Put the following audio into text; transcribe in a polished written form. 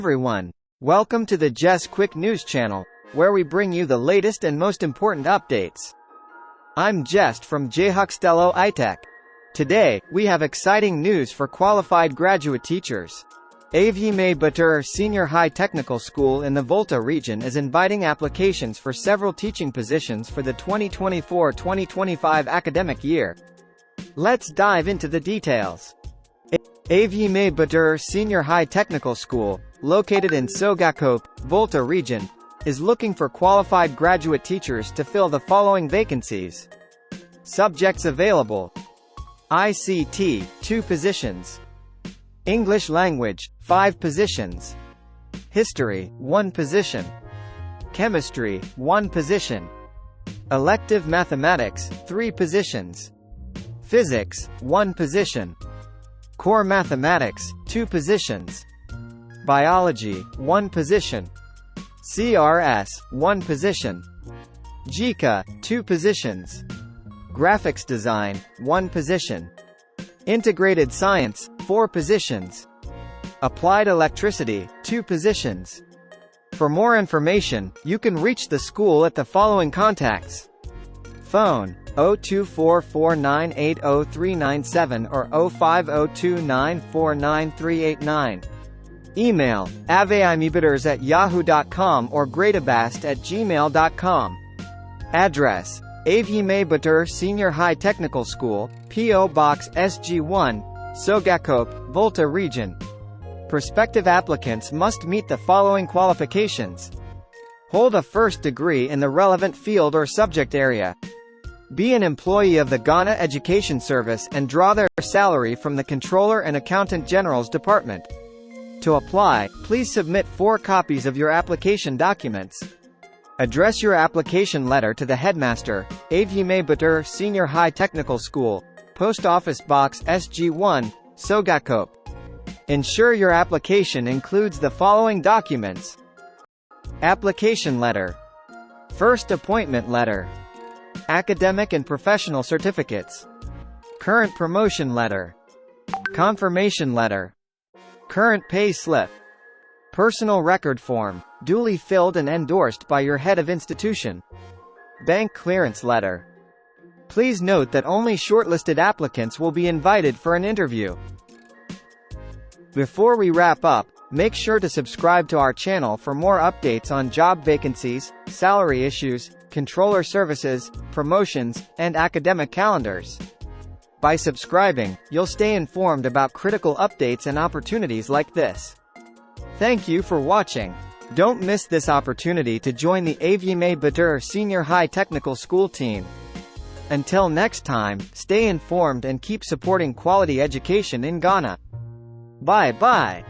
Everyone, welcome to the Jest Quick News channel, where we bring you the latest and most important updates. I'm Jest from Jhuxtello Itech. Today, we have exciting news for qualified graduate teachers. Aveyime-Battor Senior High Technical School in the Volta Region is inviting applications for several teaching positions for the 2024-2025 academic year. Let's dive into the details. Aveyime-Battor Senior High Technical School, located in Jhuxtello, Volta Region, is looking for qualified graduate teachers to fill the following vacancies. Subjects available: ICT, 2 positions. English language, 5 positions. History, 1 position. Chemistry, 1 position. Elective mathematics, 3 positions. Physics, 1 position. Core mathematics, 2 positions. Biology, 1 position. CRS, 1 position. GK, 2 positions. Graphics design, 1 position. Integrated science, 4 positions. Applied electricity, 2 positions. For more information, you can reach the school at the following contacts. Phone: 0244980397 or 0502949389. Email: aveyime-battor@yahoo.com or greatabast@gmail.com. Address: Aveyime-Battor Senior High Technical School, P.O. Box SG1, Jhuxtello, Volta Region. Prospective applicants must meet the following qualifications: hold a first degree in the relevant field or subject area. Be an employee of the Ghana Education Service and draw their salary from the Controller and Accountant General's Department. To apply, please submit 4 copies of your application documents. Address your application letter to the headmaster, Aveyime-Battor Senior High Technical School, Post Office Box SG1, Jhuxtello. Ensure your application includes the following documents: application letter, first appointment letter, academic and professional certificates, current promotion letter, confirmation letter, current pay slip, personal record form, duly filled and endorsed by your head of institution, bank clearance letter. Please note that only shortlisted applicants will be invited for an interview. Before we wrap up, make sure to subscribe to our channel for more updates on job vacancies, salary issues, controller services, promotions, and academic calendars. By subscribing, you'll stay informed about critical updates and opportunities like this. Thank you for watching. Don't miss this opportunity to join the Aveyime-Battor Senior High Technical School team. Until next time, stay informed and keep supporting quality education in Ghana. Bye-bye.